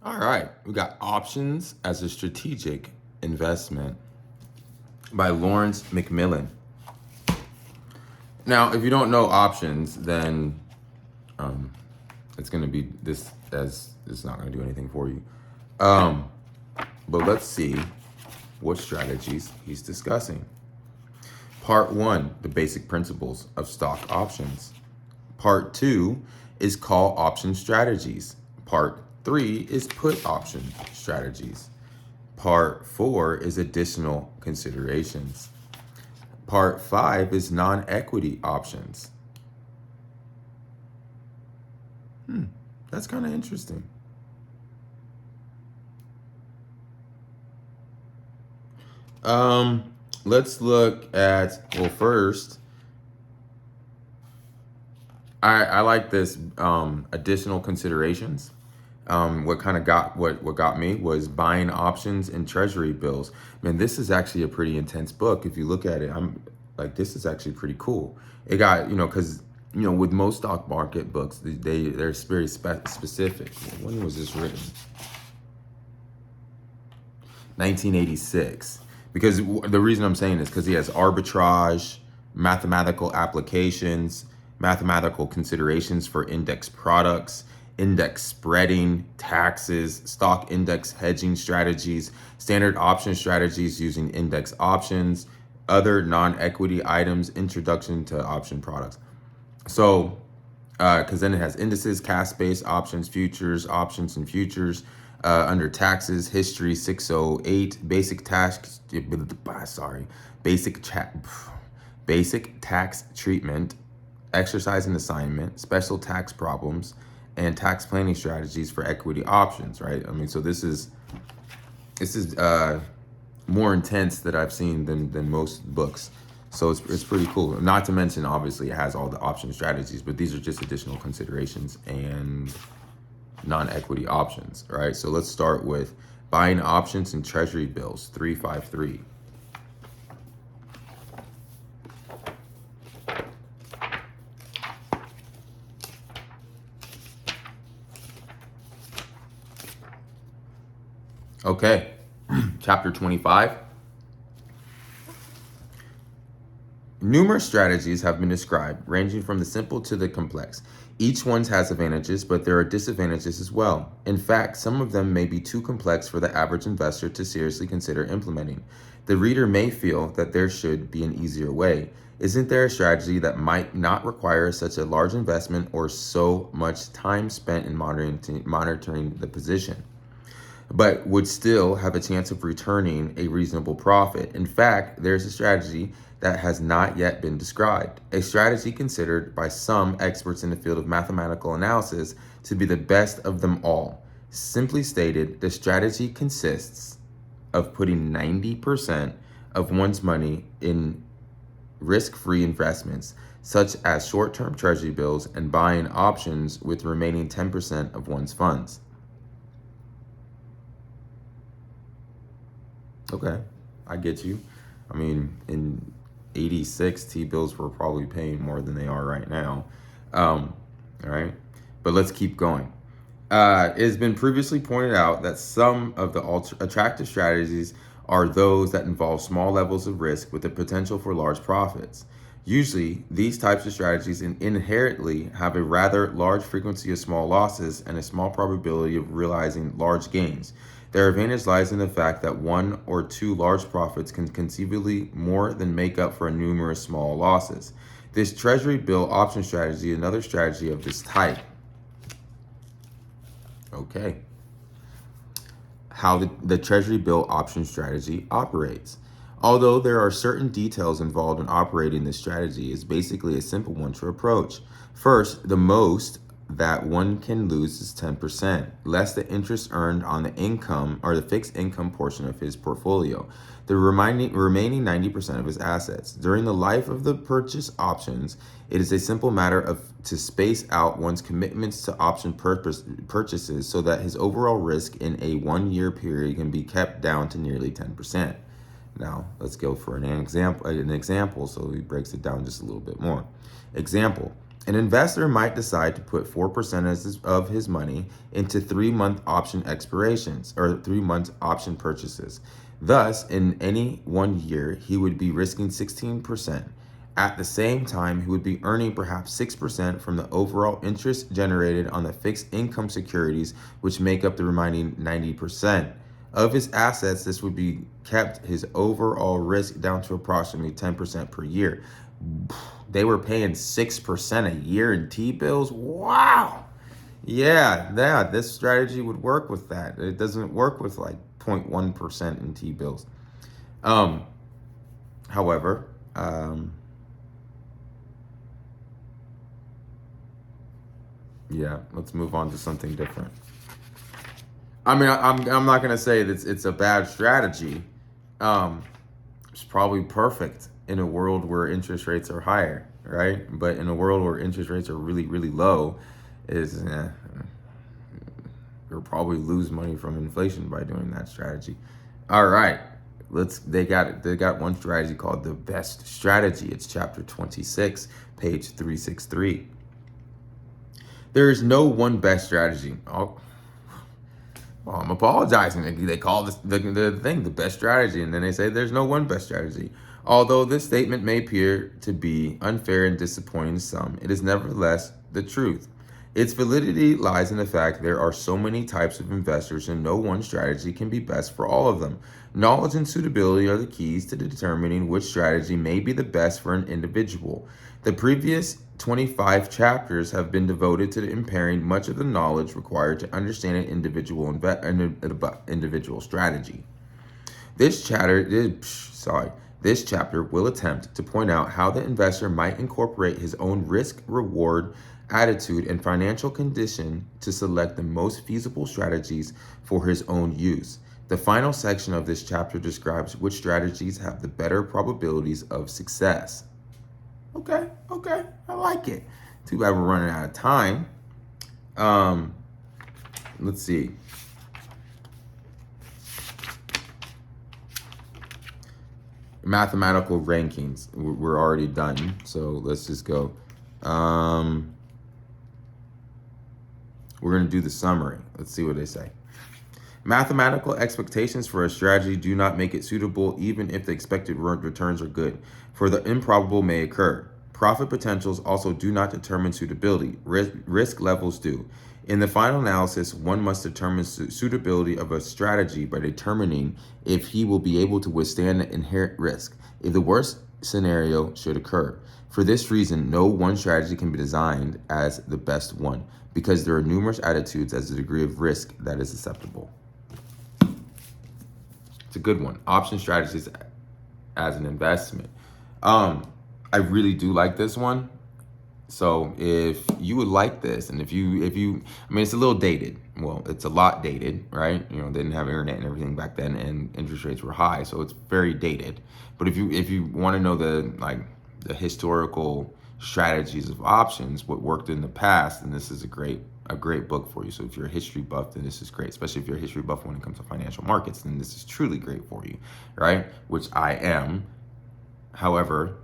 All right, we got Options as a Strategic Investment by Lawrence McMillan. Now, if you don't know options, then it's going to be this as it's not going to do anything for you. But let's see what strategies he's discussing. Part 1, the basic principles of stock options. Part 2 is call option strategies. Part 3 is put option strategies. Part 4 is additional considerations. Part 5 is non-equity options. That's kind of interesting. Let's look at, well, first, I like this additional considerations. What kind of got me was buying options in Treasury bills. Man, this is actually a pretty intense book. If you look at it, I'm like, this is actually pretty cool. It got, because with most stock market books, they're very specific. When was this written? 1986. Because the reason I'm saying is because he has arbitrage, mathematical applications, mathematical considerations for index products, index spreading, taxes, stock index hedging strategies, standard option strategies using index options, other non-equity items, introduction to option products. So, because then it has indices, cash-based options, futures, options and futures, under taxes, history 608, basic tax treatment, exercise and assignment, special tax problems, and tax planning strategies for equity options, right? I mean, so this is more intense that I've seen than most books. So it's pretty cool. Not to mention, obviously, it has all the option strategies, but these are just additional considerations and non-equity options, right? So let's start with buying options in Treasury bills, 353. Okay, chapter 25. Numerous strategies have been described, ranging from the simple to the complex. Each one has advantages, but there are disadvantages as well. In fact, some of them may be too complex for the average investor to seriously consider implementing. The reader may feel that there should be an easier way. Isn't there a strategy that might not require such a large investment or so much time spent in monitoring the position, but would still have a chance of returning a reasonable profit? In fact, there's a strategy that has not yet been described, a strategy considered by some experts in the field of mathematical analysis to be the best of them all. Simply stated, the strategy consists of putting 90% of one's money in risk-free investments, such as short-term treasury bills, and buying options with the remaining 10% of one's funds. Okay, I get you. I mean, in 86, T-bills were probably paying more than they are right now. All right, but let's keep going. It has been previously pointed out that some of the attractive strategies are those that involve small levels of risk with the potential for large profits. Usually, these types of strategies inherently have a rather large frequency of small losses and a small probability of realizing large gains. Their advantage lies in the fact that one or two large profits can conceivably more than make up for numerous small losses. This Treasury bill option strategy is another strategy of this type. Okay. How the Treasury bill option strategy operates. Although there are certain details involved in operating this strategy, is basically a simple one to approach. First, the most that one can lose is 10%, less the interest earned on the income or the fixed income portion of his portfolio, the remaining 90% of his assets. During the life of the purchase options, it is a simple matter of to space out one's commitments to option purchases so that his overall risk in a 1 year period can be kept down to nearly 10%. Now, let's go for an example so he breaks it down just a little bit more. Example, An investor might decide to put 4% of his money into 3-month option expirations or 3-month option purchases. Thus, in any 1 year, he would be risking 16%. At the same time, he would be earning perhaps 6% from the overall interest generated on the fixed income securities, which make up the remaining 90%. Of his assets, this would be kept his overall risk down to approximately 10% per year. They were paying 6% a year in T-bills. Wow. Yeah, this strategy would work with that. It doesn't work with like 0.1% in T-bills. However, yeah, let's move on to something different. I mean, I'm not gonna say that it's a bad strategy. It's probably perfect in a world where interest rates are higher, right? But in a world where interest rates are really, really low, you'll probably lose money from inflation by doing that strategy. All right, they got one strategy called the best strategy. It's chapter 26, page 363. There is no one best strategy. Oh, well, I'm apologizing. They call this the thing the best strategy, and then they say there's no one best strategy. Although this statement may appear to be unfair and disappointing to some, it is nevertheless the truth. Its validity lies in the fact there are so many types of investors and no one strategy can be best for all of them. Knowledge and suitability are the keys to determining which strategy may be the best for an individual. The previous 25 chapters have been devoted to impairing much of the knowledge required to understand an individual strategy. This chapter will attempt to point out how the investor might incorporate his own risk-reward attitude and financial condition to select the most feasible strategies for his own use. The final section of this chapter describes which strategies have the better probabilities of success. Okay, I like it. Too bad we're running out of time. Let's see. Mathematical rankings. We're already done, so let's just go. We're going to do the summary. Let's see what they say. Mathematical expectations for a strategy do not make it suitable even if the expected returns are good, for the improbable may occur. Profit potentials also do not determine suitability. Risk levels do. In the final analysis, one must determine suitability of a strategy by determining if he will be able to withstand the inherent risk, if the worst scenario should occur. For this reason, no one strategy can be designed as the best one, because there are numerous attitudes as the degree of risk that is acceptable. It's a good one. Option strategies as an investment. I really do like this one. So if you would like this, and if you, I mean, it's a little dated. Well, it's a lot dated, right? You know, they didn't have internet and everything back then, and interest rates were high, so it's very dated. But if you want to know the historical strategies of options, what worked in the past, then this is a great book for you. So if you're a history buff, then this is great. Especially if you're a history buff when it comes to financial markets, then this is truly great for you, right? Which I am. However,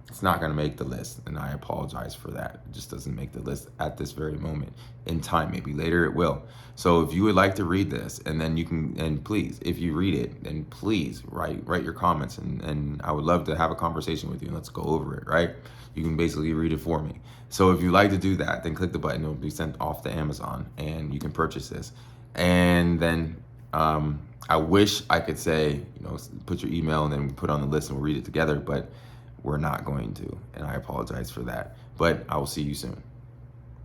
it's not going to make the list, and I apologize for that. It just doesn't make the list at this very moment in time. Maybe later it will. So if you would like to read this, and then you can, and please, if you read it, then please write your comments, and I would love to have a conversation with you, and let's go over it, right? You can basically read it for me. So if you like to do that, then click the button. It will be sent off to Amazon, and you can purchase this. And then I wish I could say, put your email and then put on the list and we'll read it together, but we're not going to, and I apologize for that. But I will see you soon.